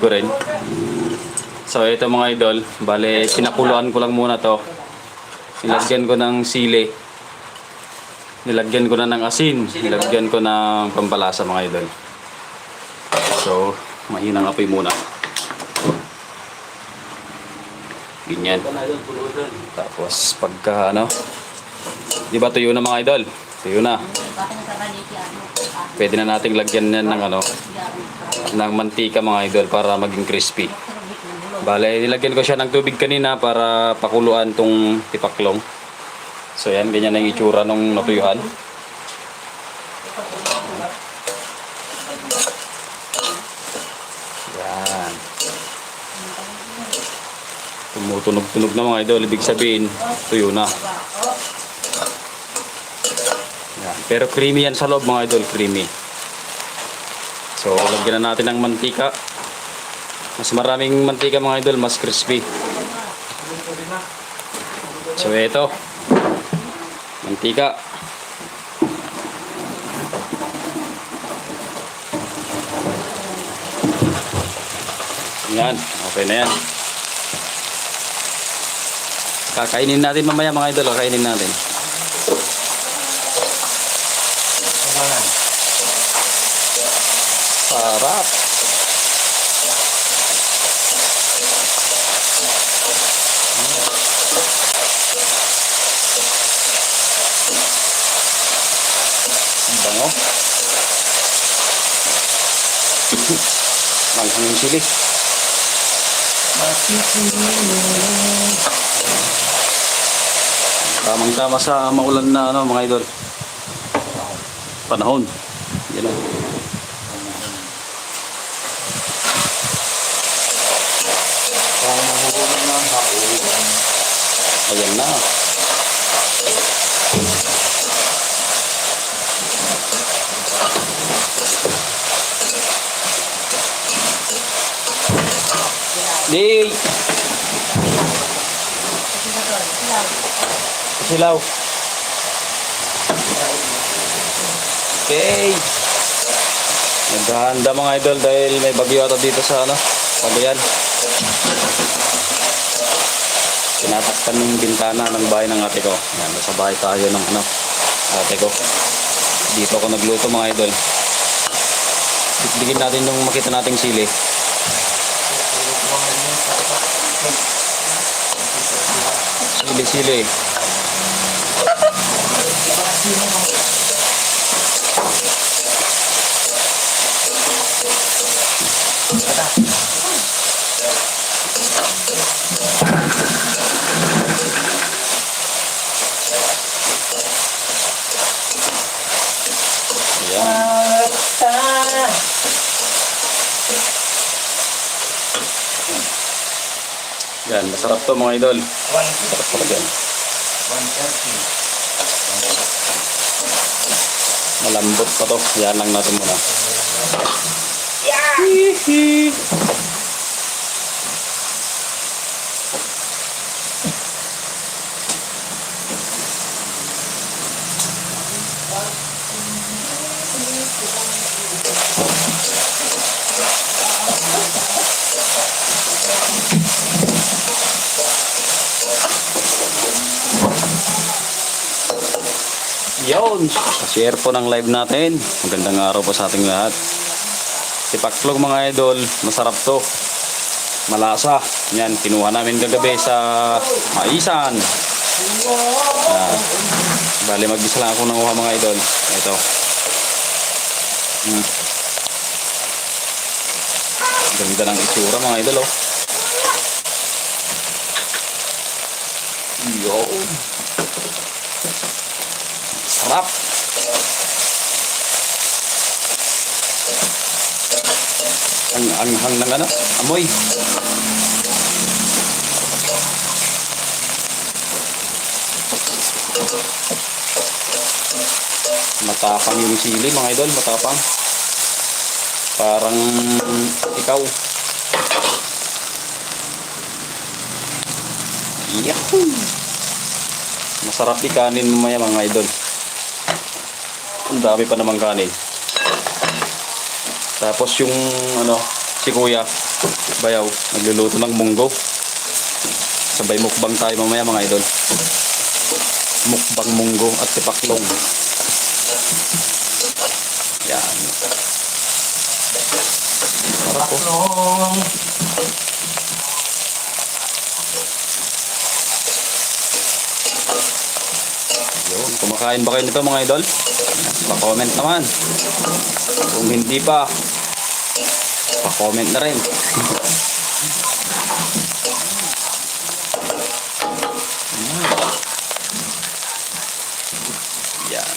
ko rin. So ito mga idol, bale pinakuluan ko lang muna to. Nilagyan ko ng sili. Nilagyan ko na ng asin. Nilagyan ko ng pampalasa mga idol. So mahinang apoy muna. Ganyan. Tapos pagka ano, di ba tuyo na mga idol? Tuyo na. Pwede na nating lagyan yan ng ano, ng mantika mga idol para maging crispy. Bale, nilagyan ko siya ng tubig kanina para pakuluan tong tipaklong. So yan, ganyan ang itsura nung natuyuan. Yan. Tumutunog-tunog na mga idol, ibig sabihin, tuyo na. Yan. Pero creamy yan sa loob mga idol, creamy. So, lagyan na natin ng mantika. Mas maraming mantika mga idol, mas crispy. So, ito. Mantika. Yan, okay na yan. Kakainin natin mamaya mga idol, kakainin natin. Sarap. Bango. Manghang yung sili. Tamang-tama sa maulan na ano mga idol. Panahon. Yan lang. Ayan na. Di. Silaw. Okay. Naghahanda mga idol dahil may bagyo ata dito sa ano, Cagayan. Tinatakpan yung bintana ng bahay ng ate ko. Yan, nasa bahay tayo ng ano, ate ko. Dito ako nagluto mga idol. Bigyan natin yung makita nating sili. Sili-sili. Yan, masarap to mga idol. Masarap pa yan. Malambot pa to. Yan lang natin muna. Yun, share po ng live natin. Magandang araw po sa ating lahat. Tipaklong mga idol, masarap to. Malasa. Yan, kinuha namin kagabi sa Maisan. Bali, mag-isa lang ako nanguha mga idol. Ito. Ganda ng itsura mga idol, oh. Yun. Sarap. Ang anghang ng ano, amoy. Matapang yung sili mga idol, matapang. Parang ikaw. Yahoo! Masarap ikanin mamaya mga idol. Ang dami pa namang kanin. Tapos yung ano, si kuya Bayaw, nagluluto ng munggo. Sabay mukbang tayo mamaya mga idol. Mukbang munggo at tipaklong. Yan. Sarap po. Yun, kumakain ba kayo nito mga idol? Pa-comment naman. Kung hindi pa, pa-comment na rin. Yan.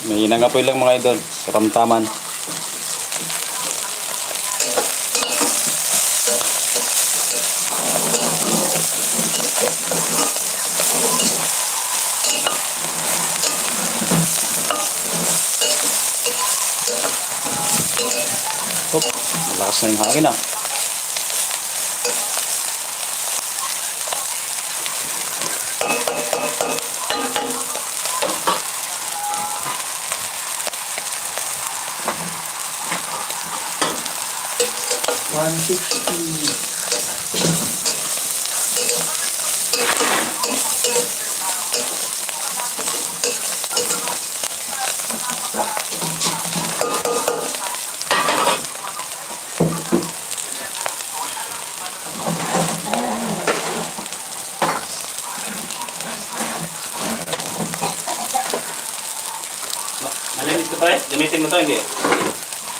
May nangapoy lang mga idol. Karamtaman. Hop, malakas na yung hangin ah. Malinis ka pre? Gamitin mo to, hindi?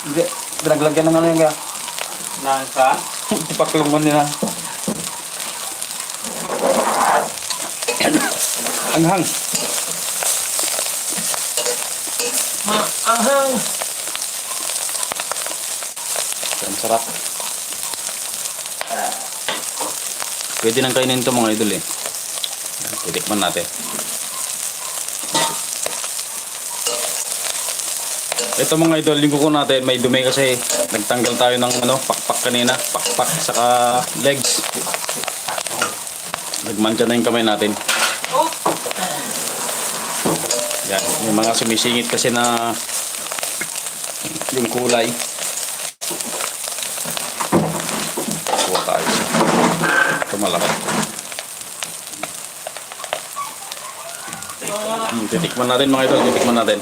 Hindi, draglagyan ng ano yung kaya. Nasa? Tipaklong mo nila. Anghang. Maanghang! Ang sarap. Pwede nang kainin ito mga idol eh. Titikman natin. Ito mga idol, yung kuko natin may dumi kasi nagtanggal tayo ng ano, pakpak kanina. Pakpak saka legs. Nagmantya na yung kamay natin. Yan, may mga sumisingit kasi na yung kulay. Kuha tayo. Ito malaki. Titikman natin mga idol, titikman natin.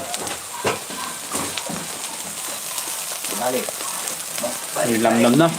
May lamlam na.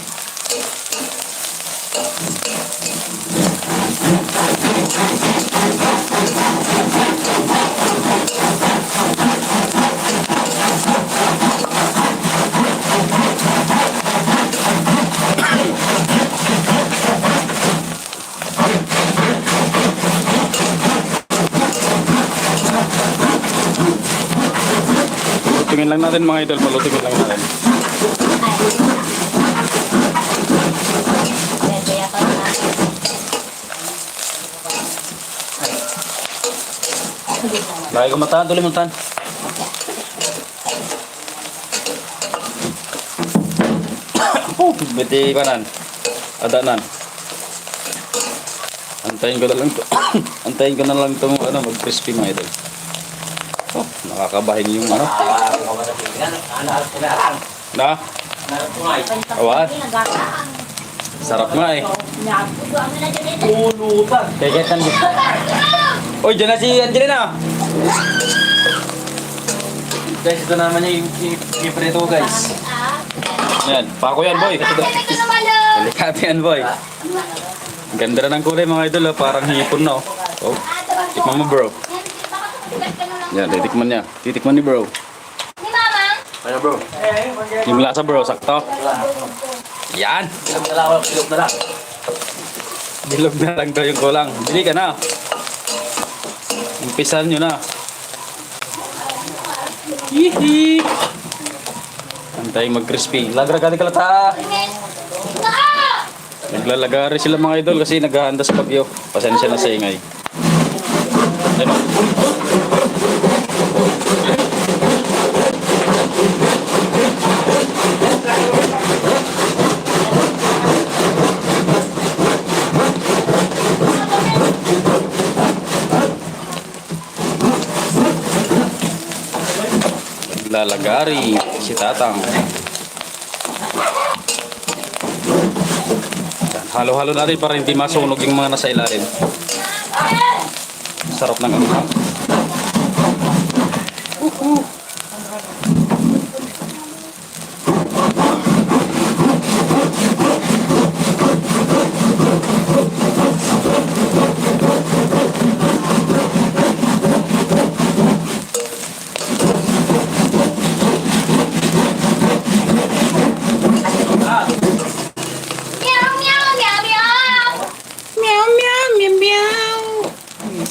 Palutungin lang natin mga idol, palutungin lang natin. Lagi ko matahan, tuloy matahan. Oh, beti kanan. Adanan. Antayin ko na lang to. Antayin ko na lang itong ano, mag-crispy mga idol. Oh, nakakabahin yung ano. Na? Awan. Sarap nga eh. Pulutan! Keketan ko. Oy, dyan na si Angelina. Guys, ito naman yung prito guys. Yan, pako yan boy. Delikado yan boy. Ang ganda na ng kulay mga idol, oh. Parang hipon na oh. Oh, tikman mo bro. Yan, titikman niya. Titikman ni bro. Ano bro? Yung lasa bro, sakto. Yan. Isang dalawa, silog na lang. Bilog na lang daw yung kulang. Bili ka na. Umpisan nyo na. Hihi. Antayin mag-crispy. Lagra-gani ka lata. Naglalagari sila mga idol kasi naghahanda sa bagyo. Pasensya na sa ingay. Ano? Lalagari si Tatang. Halo-halo natin para hindi masunog yung mga nasa ilalim. Sarap ng anghang.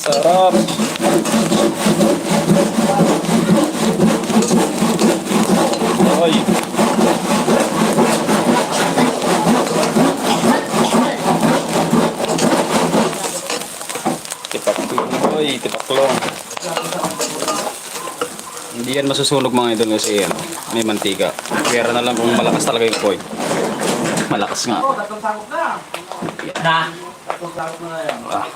Sarap. Ay. Tipaklong. Ay, tipaklong. Hindi yan masusunog mga idol kasi yan. May mantika. Kaya na lang kung malakas talaga yung koy. Malakas nga. Na. Ah.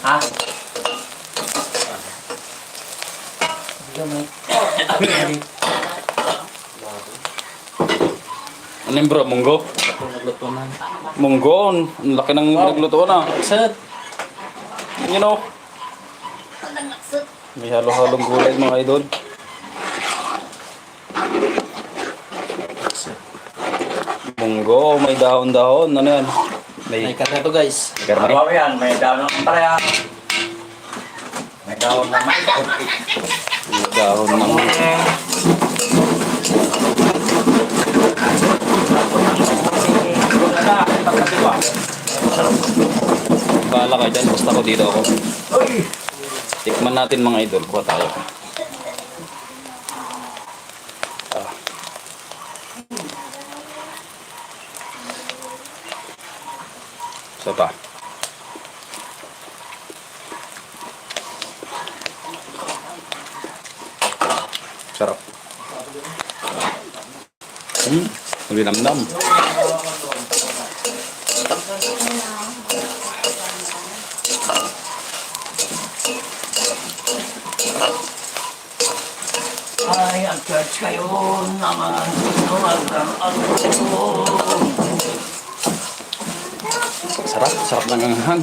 Ha? Ano yung bro? Munggo? Nagluto na. Munggo. Ang laki ng nagluto na. Sir. You know? May halo-halong gulay mga idol. Munggo, may dahon-dahon. Ano yan? May karne to guys. May karne. Bawa yan, may dahon ng palaya. May dahon ng mais. May dahon ng... Bahala ka dyan, basta ko dito ako. Tikman natin mga idol, kuha tayo. Ah. So pa. Sarap. Nalinamnam. Ay, ang church kayo naman. Sarap, sarap ng anghang.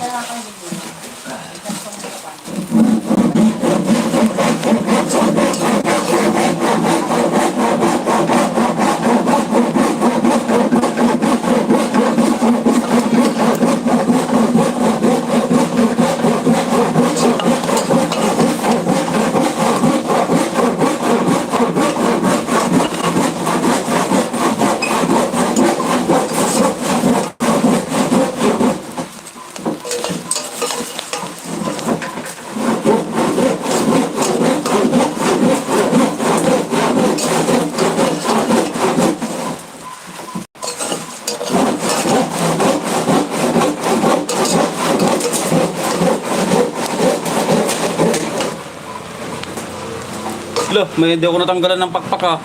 Lo, may hindi ako natanggalan ng pakpak ah.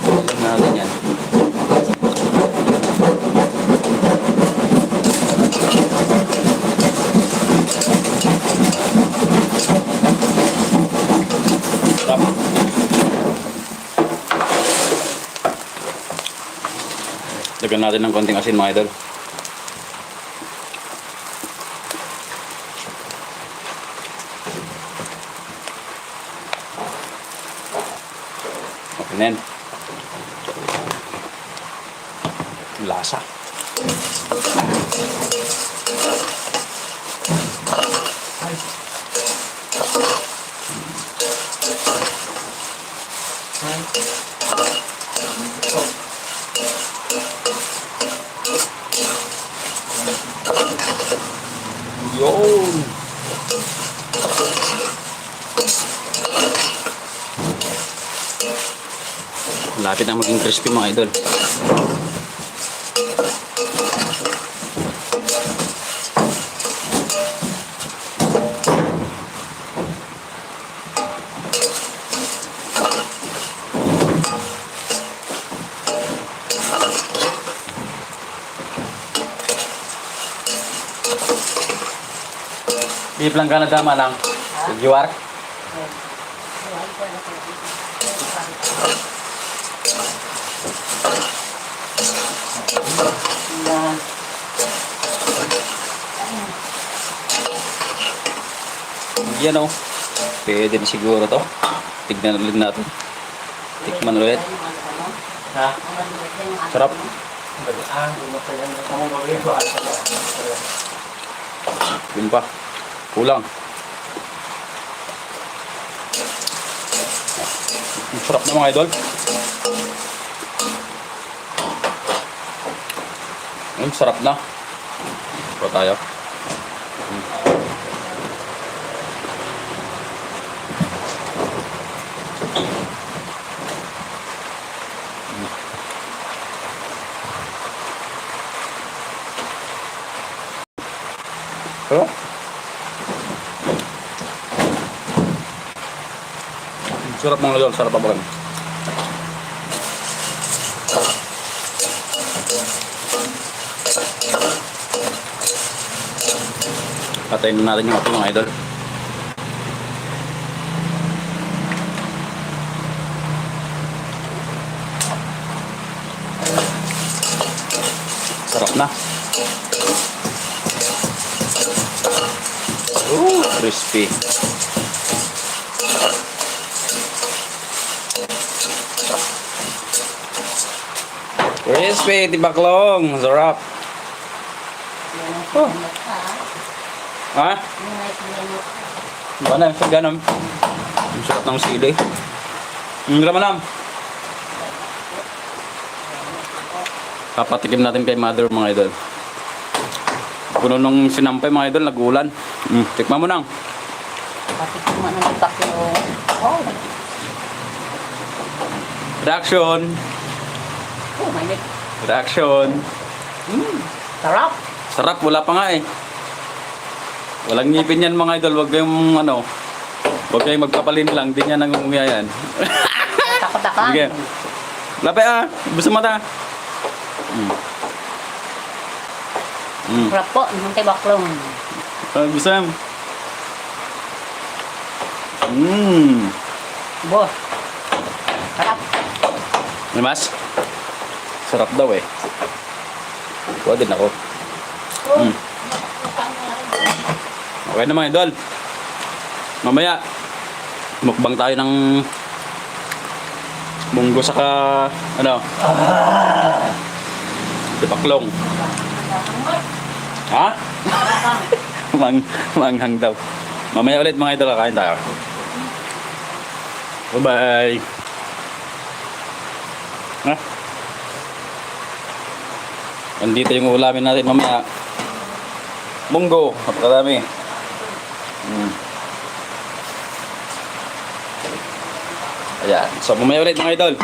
Alam natin yan. Stop. Lagyan natin ng konting asin mga idol. Okay na yan. Lasa. Yun. Malapit na maging crispy mga idol. Beef lang ka na dama lang. Juwar. Yan o. Pwede na siguro to. Tignan ulit natin. Tikman ulit. Ha? Sarap. Yun pa. Kulang. Ang sarap na mga idol. Ang sarap na. Ito tayo. Oh. Sarap mga idol, sarap pa. Patayin na natin yung ating mga idol. Sarap na. Crispy. Crispy, tibaklong. Sarap. Oh. Ha? Ano? Sa ganun. Ang sarap ng sili. Ang ramanam. Papatikim natin kay mother mga idol. Puno nung sinampay mga idol, nag-ulan. Tikman mo nang. Patikiman ng baklo. Oh, Reaction. oh, may nek. Reaction. Sarap. Sarap, wala pa nga eh. Walang ngipin yan mga idol, wag kayong ano. Wag kayong magpapalin lang, di niya nangunguya yan. Takot-takan. Sige. Lapay ah, busa mata. Sarap po, ng tibaklong. Busa. Boss. Sarap. May mas? Sarap daw eh. Kuha din ako. Okay na mga idol. Mamaya, mukbang tayo ng munggo saka ano? Tibaklong. Ha? Manghang daw. Mamaya ulit mga idol, kakain tayo. Bye-bye. Ha? Andito yung ulamin natin mamaya. Munggo. Napakadami. Ayan. So, mamaya ulit mga idol.